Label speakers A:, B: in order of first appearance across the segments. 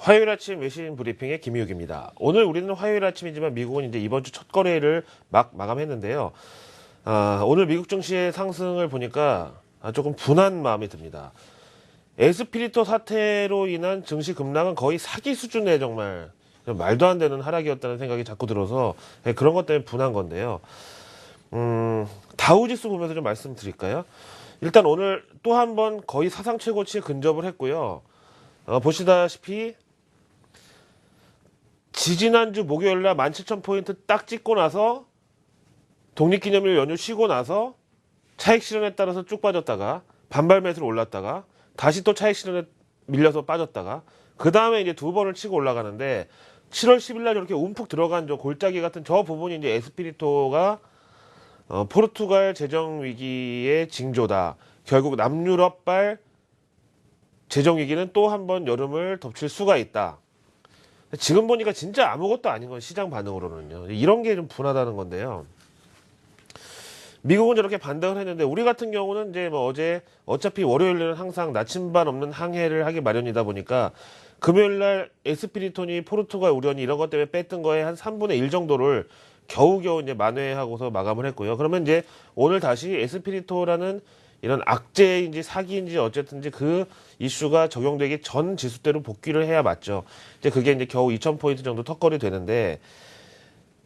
A: 화요일 아침 외신 브리핑의 김희욱입니다. 오늘 우리는 화요일 아침이지만 미국은 이제 이번 주 첫 거래를 마감했는데요. 오늘 미국 증시의 상승을 보니까 조금 분한 마음이 듭니다. 에스피리토 사태로 인한 증시 급락은 거의 사기 수준의 정말 말도 안 되는 하락이었다는 생각이 자꾸 들어서 그런 것 때문에 분한 건데요. 다우지수 보면서 좀 말씀드릴까요? 일단 오늘 또 한 번 거의 사상 최고치에 근접을 했고요. 보시다시피 지지난주 목요일날 17,000포인트 딱 찍고 나서 독립기념일 연휴 쉬고 나서 차익 실현에 따라서 쭉 빠졌다가 반발 매수로 올랐다가 다시 또 차익 실현에 밀려서 빠졌다가 그 다음에 이제 두 번을 치고 올라가는데 7월 10일날 저렇게 움푹 들어간 저 골짜기 같은 저 부분이 이제 에스피리토가 포르투갈 재정 위기의 징조다. 결국 남유럽발 재정 위기는 또 한 번 여름을 덮칠 수가 있다. 지금 보니까 진짜 아무것도 아닌 건 시장 반응으로는요. 이런 게 좀 분하다는 건데요. 미국은 저렇게 반등을 했는데 우리 같은 경우는 이제 뭐 어제 어차피 월요일에는 항상 나침반 없는 항해를 하기 마련이다 보니까 금요일날 에스피리톤이 포르투갈 우려니 이런 것 때문에 뺐던 거에 한 3분의 1 정도를 겨우겨우 이제 만회하고서 마감을 했고요. 그러면 이제 오늘 다시 에스피리토라는 이런 악재인지 사기인지 어쨌든지 그 이슈가 적용되기 전 지수대로 복귀를 해야 맞죠. 이제 그게 이제 겨우 2,000포인트 정도 턱걸이 되는데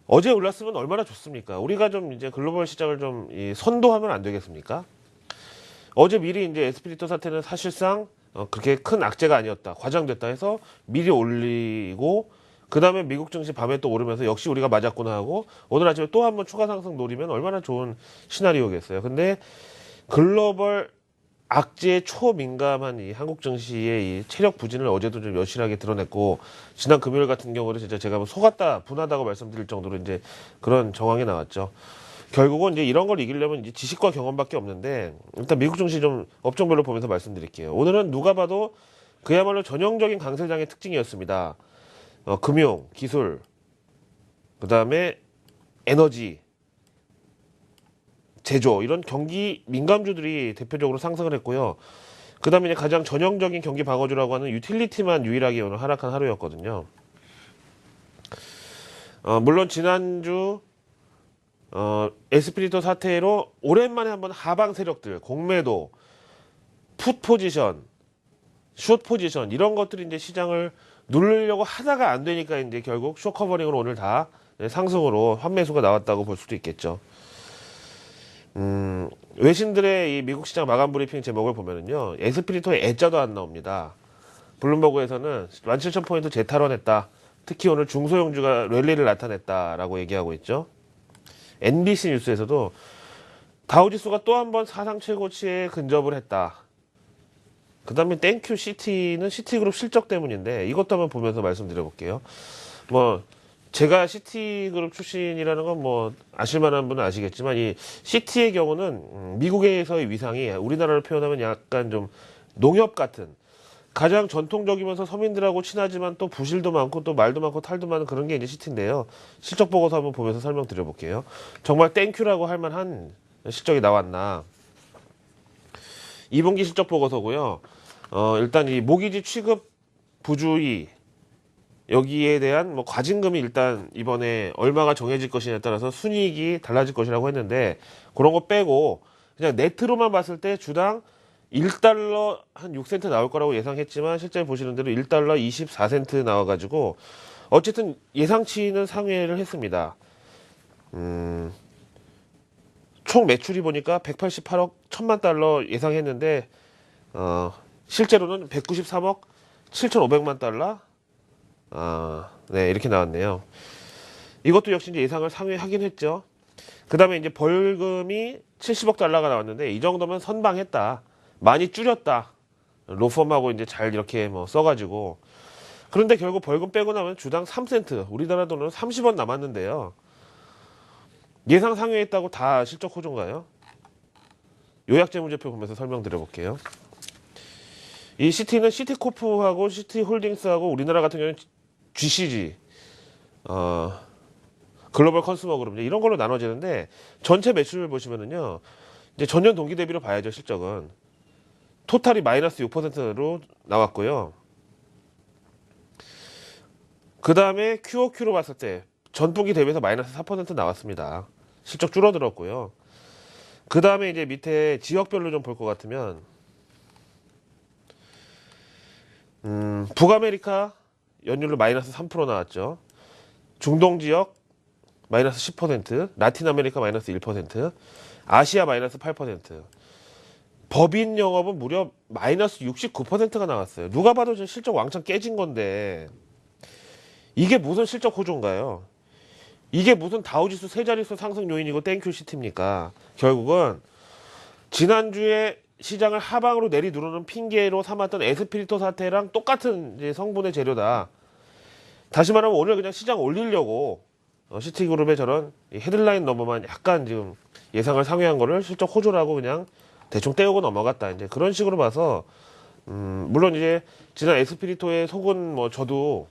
A: 어제 올랐으면 얼마나 좋습니까? 우리가 좀 이제 글로벌 시장을 좀 선도하면 안 되겠습니까? 어제 미리 이제 에스피리토 사태는 사실상 그렇게 큰 악재가 아니었다. 과장됐다 해서 미리 올리고 그 다음에 미국 증시 밤에 또 오르면서 역시 우리가 맞았구나 하고 오늘 아침에 또 한 번 추가 상승 노리면 얼마나 좋은 시나리오겠어요. 근데 글로벌 악재에 초민감한 이 한국 증시의 이 체력 부진을 어제도 좀 여실하게 드러냈고 지난 금요일 같은 경우는 진짜 제가 뭐 속았다 분하다고 말씀드릴 정도로 이제 그런 정황이 나왔죠. 결국은 이제 이런 걸 이기려면 이제 지식과 경험밖에 없는데 일단 미국 증시 좀 업종별로 보면서 말씀드릴게요. 오늘은 누가 봐도 그야말로 전형적인 강세장의 특징이었습니다. 금융, 기술, 그 다음에 에너지, 제조 이런 경기 민감주들이 대표적으로 상승을 했고요. 그 다음에 이제 가장 전형적인 경기 방어주라고 하는 유틸리티만 유일하게 오늘 하락한 하루였거든요. 물론 지난주 에스피리토 사태로 오랜만에 한번 하방 세력들 공매도, 풋 포지션, 숏 포지션 이런 것들이 이제 시장을 누르려고 하다가 안 되니까 이제 결국 숏 커버링으로 오늘 다 상승으로 환매수가 나왔다고 볼 수도 있겠죠. 외신들의 이 미국 시장 마감 브리핑 제목을 보면은요, 에스피리토의 애자도 안 나옵니다. 블룸버그에서는 17,000포인트 재탈원했다. 특히 오늘 중소형주가 랠리를 나타냈다라고 얘기하고 있죠. NBC 뉴스에서도 다우지수가 또 한 번 사상 최고치에 근접을 했다. 그 다음에 땡큐 시티는 시티그룹 실적 때문인데 이것도 한번 보면서 말씀드려볼게요. 뭐 제가 시티그룹 출신이라는 건 뭐 아실만한 분은 아시겠지만 이 시티의 경우는 미국에서의 위상이 우리나라로 표현하면 약간 좀 농협 같은 가장 전통적이면서 서민들하고 친하지만 또 부실도 많고 또 말도 많고 탈도 많은 그런 게 이제 시티인데요. 실적 보고서 한번 보면서 설명드려볼게요. 정말 땡큐라고 할 만한 실적이 나왔나. 2분기 실적 보고서고요. 일단 이 모기지 취급 부주의 여기에 대한 뭐 과징금이 일단 이번에 얼마가 정해질 것이냐에 따라서 순이익이 달라질 것이라고 했는데 그런 거 빼고 그냥 네트로만 봤을 때 주당 1달러 한 6센트 나올 거라고 예상했지만 실제 보시는 대로 1달러 24센트 나와가지고 어쨌든 예상치는 상회를 했습니다. 총 매출이 보니까 188억 1000만 달러 예상했는데 실제로는 193억 7,500만 달러 네, 이렇게 나왔네요. 이것도 역시 이제 예상을 상회하긴 했죠. 그 다음에 이제 벌금이 70억 달러가 나왔는데 이 정도면 선방했다. 많이 줄였다. 로펌하고 이제 잘 이렇게 뭐 써가지고. 그런데 결국 벌금 빼고 나면 주당 3센트, 우리나라 돈으로 30원 남았는데요. 예상 상회했다고 다 실적 호조인가요? 요약재무제표 보면서 설명드려볼게요. 이 시티는 시티코프하고 시티홀딩스하고 우리나라 같은 경우는 GCG, 글로벌 컨슈머 그룹 이런 걸로 나눠지는데 전체 매출을 보시면은요, 이제 전년 동기 대비로 봐야죠. 실적은 토탈이 마이너스 6%로 나왔고요. 그 다음에 QOQ로 봤을 때 전분기 대비해서 마이너스 4% 나왔습니다. 실적 줄어들었고요. 그 다음에 이제 밑에 지역별로 좀 볼 것 같으면 북아메리카 연율로 마이너스 3% 나왔죠. 중동 지역 마이너스 10%, 라틴 아메리카 마이너스 1%, 아시아 마이너스 8%. 법인 영업은 무려 마이너스 69%가 나왔어요. 누가 봐도 지금 실적 왕창 깨진 건데 이게 무슨 실적 호조인가요? 이게 무슨 다우지수 세 자릿수 상승 요인이고 땡큐 시티입니까? 결국은 지난주에 시장을 하방으로 내리누르는 핑계로 삼았던 에스피리토 사태랑 똑같은 이제 성분의 재료다. 다시 말하면 오늘 그냥 시장 올리려고 시티그룹의 저런 헤드라인 넘어만 약간 지금 예상을 상회한 거를 실적 호조라고 그냥 대충 떼우고 넘어갔다. 이제 그런 식으로 봐서 물론 이제 지난 에스피리토의 속은 뭐 저도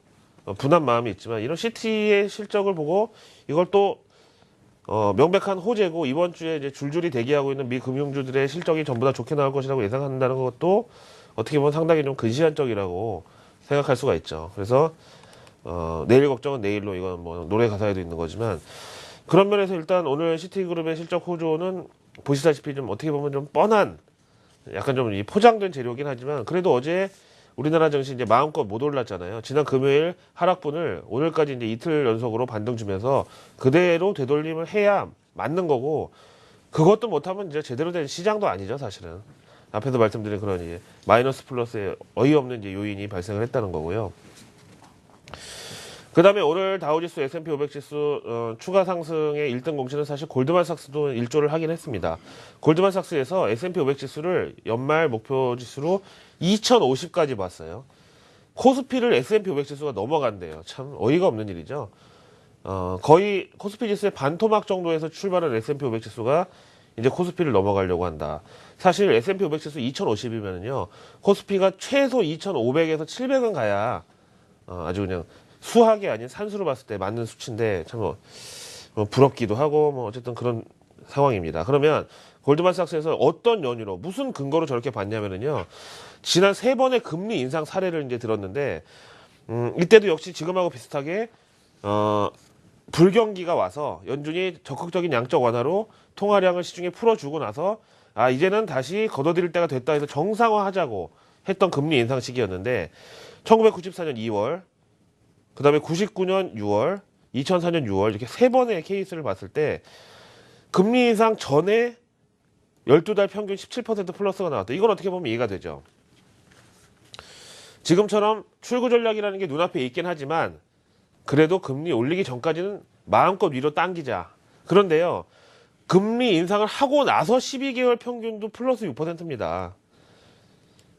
A: 분한 마음이 있지만 이런 시티의 실적을 보고 이걸 또 명백한 호재고 이번 주에 이제 줄줄이 대기하고 있는 미 금융주들의 실적이 전부 다 좋게 나올 것이라고 예상한다는 것도 어떻게 보면 상당히 좀 근시안적이라고 생각할 수가 있죠. 그래서 내일 걱정은 내일로 이건 뭐 노래 가사에도 있는 거지만 그런 면에서 일단 오늘 시티그룹의 실적 호조는 보시다시피 좀 어떻게 보면 좀 뻔한 약간 좀 이 포장된 재료긴 하지만 그래도 어제 우리나라 증시 이제 마음껏 못 올랐잖아요. 지난 금요일 하락분을 오늘까지 이제 이틀 연속으로 반등 주면서 그대로 되돌림을 해야 맞는 거고 그것도 못하면 이제 제대로 된 시장도 아니죠, 사실은. 앞에서 말씀드린 그런 이제 마이너스 플러스의 어이없는 이제 요인이 발생을 했다는 거고요. 그 다음에 오늘 다우지수 S&P 500 지수 추가 상승의 1등 공신은 사실 골드만삭스도 일조를 하긴 했습니다. 골드만삭스에서 S&P 500 지수를 연말 목표 지수로 2050까지 봤어요. 코스피를 S&P 500 지수가 넘어간대요. 참 어이가 없는 일이죠. 거의 코스피 지수의 반토막 정도에서 출발한 S&P 500 지수가 이제 코스피를 넘어가려고 한다. 사실 S&P 500 지수 2050이면은요, 코스피가 최소 2500에서 700은 가야 아주 그냥 수학이 아닌 산수로 봤을 때 맞는 수치인데 참 부럽기도 하고 뭐 어쨌든 그런 상황입니다. 그러면 골드만삭스에서 어떤 연유로 무슨 근거로 저렇게 봤냐면은요, 지난 3번의 금리 인상 사례를 이제 들었는데 이때도 역시 지금하고 비슷하게 불경기가 와서 연준이 적극적인 양적 완화로 통화량을 시중에 풀어주고 나서 이제는 다시 걷어들일 때가 됐다 해서 정상화하자고 했던 금리 인상 시기였는데 1994년 2월 그 다음에 99년 6월, 2004년 6월 이렇게 3번의 케이스를 봤을 때 금리 인상 전에 12달 평균 17% 플러스가 나왔다. 이건 어떻게 보면 이해가 되죠. 지금처럼 출구 전략이라는 게 눈앞에 있긴 하지만 그래도 금리 올리기 전까지는 마음껏 위로 당기자. 그런데요, 금리 인상을 하고 나서 12개월 평균도 플러스 6%입니다.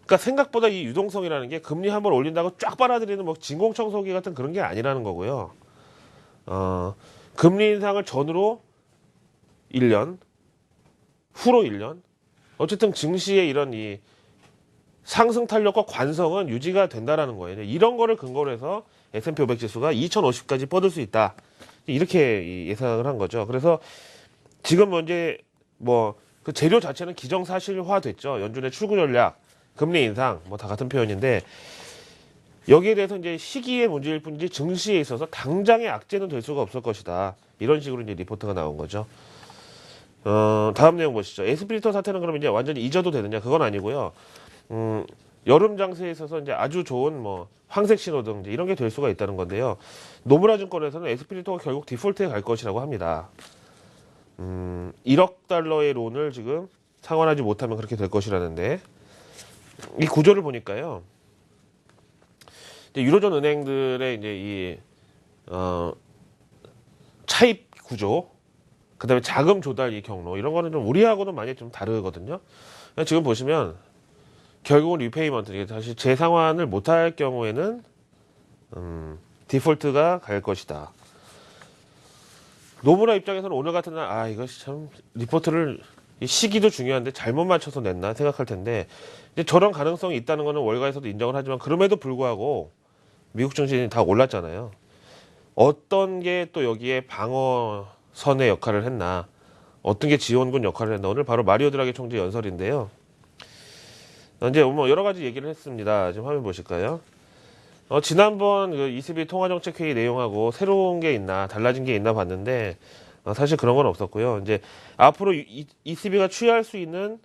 A: 그러니까 생각보다 이 유동성이라는 게 금리 한번 올린다고 쫙 빨아들이는 뭐 진공청소기 같은 그런 게 아니라는 거고요. 금리 인상을 전후로 1년, 후로 1년. 어쨌든 증시의 이런 이 상승 탄력과 관성은 유지가 된다라는 거예요. 이런 거를 근거로 해서 S&P 500 지수가 2050까지 뻗을 수 있다. 이렇게 예상을 한 거죠. 그래서 지금 이제 뭐 그 재료 자체는 기정사실화 됐죠. 연준의 출구 전략, 금리 인상, 뭐 다 같은 표현인데 여기에 대해서 이제 시기의 문제일 뿐이지 증시에 있어서 당장의 악재는 될 수가 없을 것이다. 이런 식으로 이제 리포트가 나온 거죠. 다음 내용 보시죠. 에스피리토 사태는 그럼 이제 완전히 잊어도 되느냐? 그건 아니고요. 여름 장세에 있어서 이제 아주 좋은 뭐 황색 신호등 이제 이런 게 될 수가 있다는 건데요. 노무라 증권에서는 에스피리토가 결국 디폴트에 갈 것이라고 합니다. 1억 달러의 론을 지금 상환하지 못하면 그렇게 될 것이라는데 이 구조를 보니까요. 이제 유로존 은행들의 이제 이 차입 구조, 그다음에 자금 조달 이 경로 이런 거는 좀 우리하고는 많이 좀 다르거든요. 지금 보시면 결국은 리페이먼트 이게 다시 재상환을 못할 경우에는 디폴트가 갈 것이다. 노무라 입장에서는 오늘 같은 날 이것이 참 리포트를 시기도 중요한데 잘못 맞춰서 냈나 생각할 텐데 이제 저런 가능성이 있다는 거는 월가에서도 인정을 하지만 그럼에도 불구하고 미국 증시는 다 올랐잖아요. 어떤 게 또 여기에 방어선의 역할을 했나, 어떤 게 지원군 역할을 했나. 오늘 바로 마리오 드라기 총재 연설인데요. 이제 뭐 여러 가지 얘기를 했습니다. 지금 화면 보실까요? 지난번 그 ECB 통화정책회의 내용하고 새로운 게 있나, 달라진 게 있나 봤는데, 사실 그런 건 없었고요. 이제 앞으로 ECB가 취할 수 있는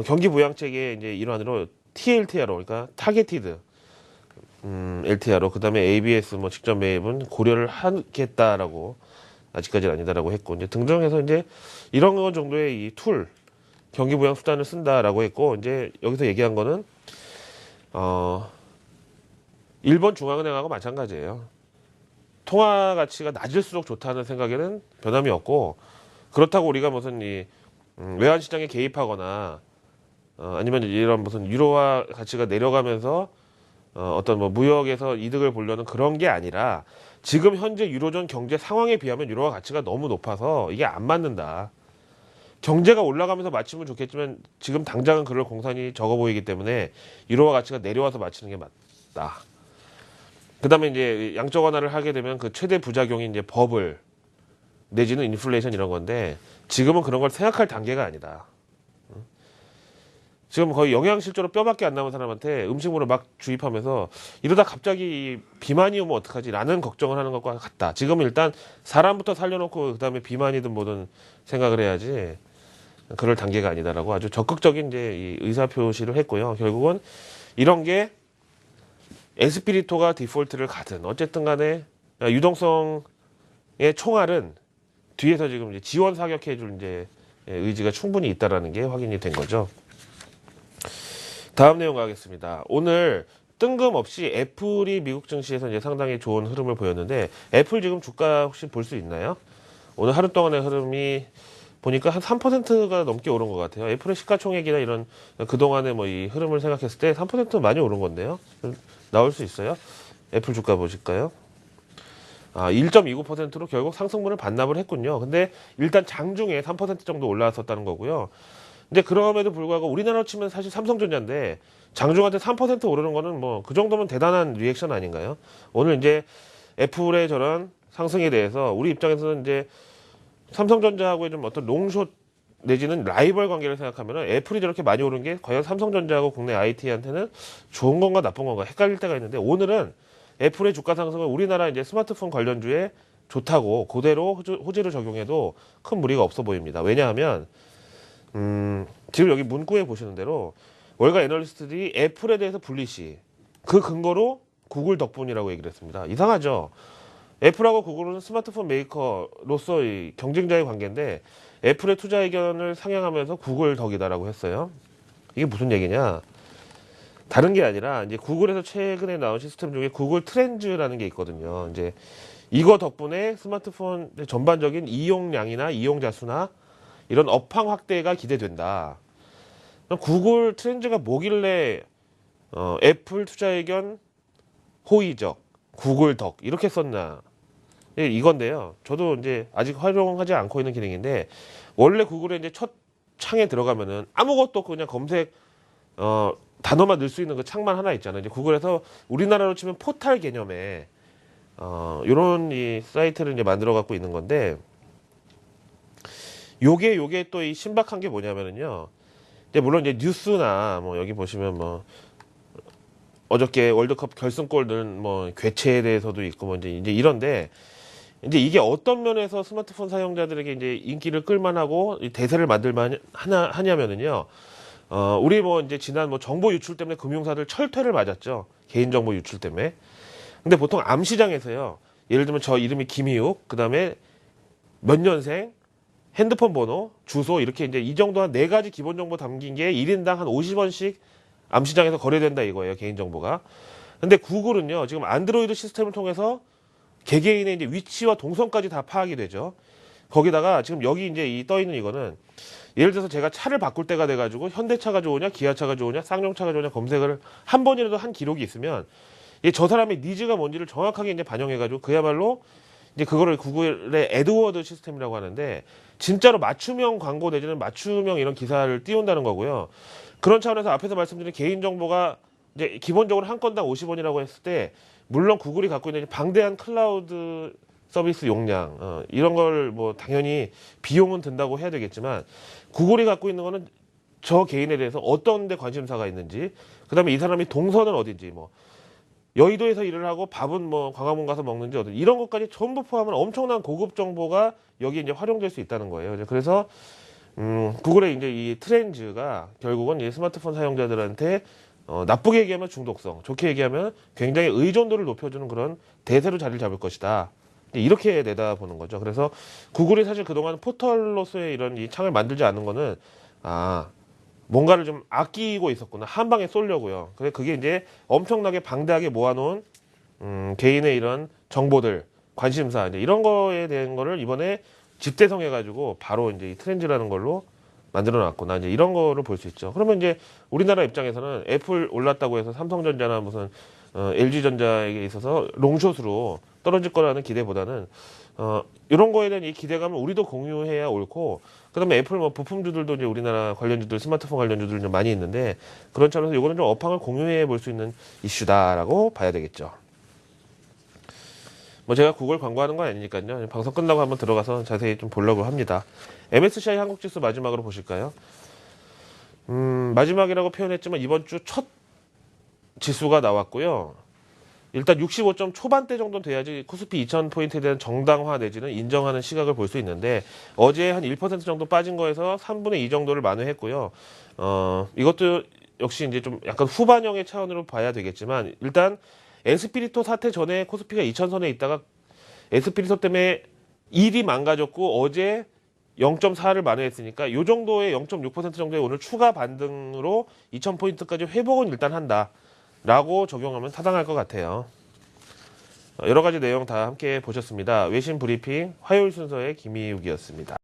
A: 경기 부양책의 이제 일환으로 TLTRO, 그러니까 타겟티드 LTRO, 그다음에 ABS 뭐 직접 매입은 고려를 하겠다라고 아직까지는 아니다라고 했고 이제 등등해서 이제 이런 거 정도의 이 툴 경기 부양 수단을 쓴다라고 했고 이제 여기서 얘기한 거는 일본 중앙은행하고 마찬가지예요. 통화 가치가 낮을수록 좋다는 생각에는 변함이 없고 그렇다고 우리가 무슨 이 외환 시장에 개입하거나 아니면 이런 무슨 유로화 가치가 내려가면서 어떤 뭐 무역에서 이득을 보려는 그런 게 아니라 지금 현재 유로존 경제 상황에 비하면 유로화 가치가 너무 높아서 이게 안 맞는다. 경제가 올라가면서 맞추면 좋겠지만 지금 당장은 그럴 공산이 적어 보이기 때문에 유로화 가치가 내려와서 맞추는 게 맞다. 그다음에 이제 양적 완화를 하게 되면 그 최대 부작용이 이제 버블 내지는 인플레이션 이런 건데 지금은 그런 걸 생각할 단계가 아니다. 지금 거의 영양실조로 뼈밖에 안 남은 사람한테 음식물을 막 주입하면서 이러다 갑자기 비만이 오면 어떡하지? 라는 걱정을 하는 것과 같다. 지금은 일단 사람부터 살려놓고 그다음에 비만이든 뭐든 생각을 해야지 그럴 단계가 아니다라고 아주 적극적인 이제 이 의사표시를 했고요. 결국은 이런 게 에스피리토가 디폴트를 가든 어쨌든 간에 유동성의 총알은 뒤에서 지금 이제 지원 사격해줄 이제 의지가 충분히 있다라는 게 확인이 된 거죠. 다음 내용 가겠습니다. 오늘 뜬금없이 애플이 미국 증시에서 이제 상당히 좋은 흐름을 보였는데 애플 지금 주가 혹시 볼 수 있나요? 오늘 하루 동안의 흐름이 보니까 한 3%가 넘게 오른 것 같아요. 애플의 시가총액이나 이런 그동안의 뭐 이 흐름을 생각했을 때 3% 많이 오른 건데요. 나올 수 있어요? 애플 주가 보실까요? 1.29%로 결국 상승분을 반납을 했군요. 근데 일단 장중에 3% 정도 올라왔었다는 거고요. 근데 그럼에도 불구하고 우리나라로 치면 사실 삼성전자인데 장중한테 3% 오르는 거는 뭐 그 정도면 대단한 리액션 아닌가요? 오늘 이제 애플의 저런 상승에 대해서 우리 입장에서는 이제 삼성전자하고의 좀 어떤 롱숏 내지는 라이벌 관계를 생각하면 애플이 저렇게 많이 오른 게 과연 삼성전자하고 국내 IT한테는 좋은 건가 나쁜 건가 헷갈릴 때가 있는데 오늘은 애플의 주가 상승은 우리나라 이제 스마트폰 관련주에 좋다고 그대로 호재를 적용해도 큰 무리가 없어 보입니다. 왜냐하면 지금 여기 문구에 보시는 대로 월가 애널리스트들이 애플에 대해서 불리시 그 근거로 구글 덕분이라고 얘기를 했습니다. 이상하죠? 애플하고 구글은 스마트폰 메이커로서의 경쟁자의 관계인데 애플의 투자 의견을 상향하면서 구글 덕이다라고 했어요. 이게 무슨 얘기냐? 다른 게 아니라 이제 구글에서 최근에 나온 시스템 중에 구글 트렌즈라는 게 있거든요. 이제 이거 덕분에 스마트폰 전반적인 이용량이나 이용자 수나 이런 업황 확대가 기대된다. 구글 트렌즈가 뭐길래 애플 투자 의견 호의적, 구글 덕 이렇게 썼나? 이건데요. 저도 이제 아직 활용하지 않고 있는 기능인데 원래 구글에 이제 첫 창에 들어가면은 아무것도 없고 그냥 검색 단어만 넣을 수 있는 그 창만 하나 있잖아요. 이제 구글에서 우리나라로 치면 포탈 개념의 이런 이 사이트를 이제 만들어 갖고 있는 건데 요게 또 이 신박한 게 뭐냐면은요. 이제 물론 이제 뉴스나 뭐 여기 보시면 뭐 어저께 월드컵 결승골은 뭐 괴체에 대해서도 있고 뭐 이제 이런데 이제 이게 어떤 면에서 스마트폰 사용자들에게 이제 인기를 끌만하고 대세를 만들만 하냐면은요. 우리 뭐 이제 지난 뭐 정보 유출 때문에 금융사들 철퇴를 맞았죠. 개인정보 유출 때문에. 근데 보통 암시장에서요. 예를 들면 저 이름이 김희욱, 그 다음에 몇 년생, 핸드폰 번호, 주소 이렇게 이제 이 정도 한 4가지 기본 정보 담긴 게 1인당 한 50원씩 암시장에서 거래된다 이거예요. 개인정보가. 근데 구글은요. 지금 안드로이드 시스템을 통해서 개개인의 이제 위치와 동선까지 다 파악이 되죠. 거기다가 지금 여기 이제 이 떠 있는 이거는 예를 들어서 제가 차를 바꿀 때가 돼가지고 현대차가 좋으냐, 기아차가 좋으냐, 쌍용차가 좋으냐 검색을 한 번이라도 한 기록이 있으면 저 사람의 니즈가 뭔지를 정확하게 이제 반영해가지고 그야말로 이제 그거를 구글의 애드워드 시스템이라고 하는데 진짜로 맞춤형 광고 내지는 맞춤형 이런 기사를 띄운다는 거고요. 그런 차원에서 앞에서 말씀드린 개인정보가 이제 기본적으로 한 건당 50원이라고 했을 때 물론 구글이 갖고 있는 방대한 클라우드 서비스 용량 이런 걸 뭐 당연히 비용은 든다고 해야 되겠지만 구글이 갖고 있는 거는 저 개인에 대해서 어떤 데 관심사가 있는지 그다음에 이 사람이 동선은 어딘지 뭐 여의도에서 일을 하고 밥은 뭐 광화문 가서 먹는지 어디 이런 것까지 전부 포함한 엄청난 고급 정보가 여기 이제 활용될 수 있다는 거예요. 그래서 구글의 이제 이 트렌즈가 결국은 이 스마트폰 사용자들한테 나쁘게 얘기하면 중독성, 좋게 얘기하면 굉장히 의존도를 높여주는 그런 대세로 자리를 잡을 것이다. 이렇게 내다보는 거죠. 그래서 구글이 사실 그동안 포털로서의 이런 이 창을 만들지 않은 거는 뭔가를 좀 아끼고 있었구나. 한 방에 쏘려고요. 그게 이제 엄청나게 방대하게 모아놓은 개인의 이런 정보들, 관심사 이제 이런 거에 대한 거를 이번에 집대성해가지고 바로 이제 이 트렌즈라는 걸로 만들어놨구나. 이제 이런 거를 볼 수 있죠. 그러면 이제 우리나라 입장에서는 애플 올랐다고 해서 삼성전자나 무슨 LG전자에게 있어서 롱숏으로 떨어질 거라는 기대보다는 이런 거에 대한 이 기대감을 우리도 공유해야 옳고, 그다음에 애플 뭐 부품주들도 이제 우리나라 관련주들, 스마트폰 관련주들 좀 많이 있는데 그런 차원에서 이거는 좀 업황을 공유해 볼 수 있는 이슈다라고 봐야 되겠죠. 뭐 제가 구글 광고하는 건 아니니까요. 방송 끝나고 한번 들어가서 자세히 좀 보려고 합니다. MSCI 한국지수 마지막으로 보실까요? 마지막이라고 표현했지만 이번 주 첫 지수가 나왔고요. 일단 65점 초반대 정도는 돼야지 코스피 2000포인트에 대한 정당화 내지는 인정하는 시각을 볼 수 있는데 어제 한 1% 정도 빠진 거에서 3분의 2 정도를 만회했고요. 이것도 역시 이제 좀 약간 후반형의 차원으로 봐야 되겠지만 일단 에스피리토 사태 전에 코스피가 2000선에 있다가 에스피리토 때문에 일이 망가졌고 어제 0.4를 만회했으니까 이 정도의 0.6% 정도의 오늘 추가 반등으로 2000포인트까지 회복은 일단 한다라고 적용하면 타당할 것 같아요. 여러 가지 내용 다 함께 보셨습니다. 외신 브리핑 화요일 순서의 김희욱이었습니다.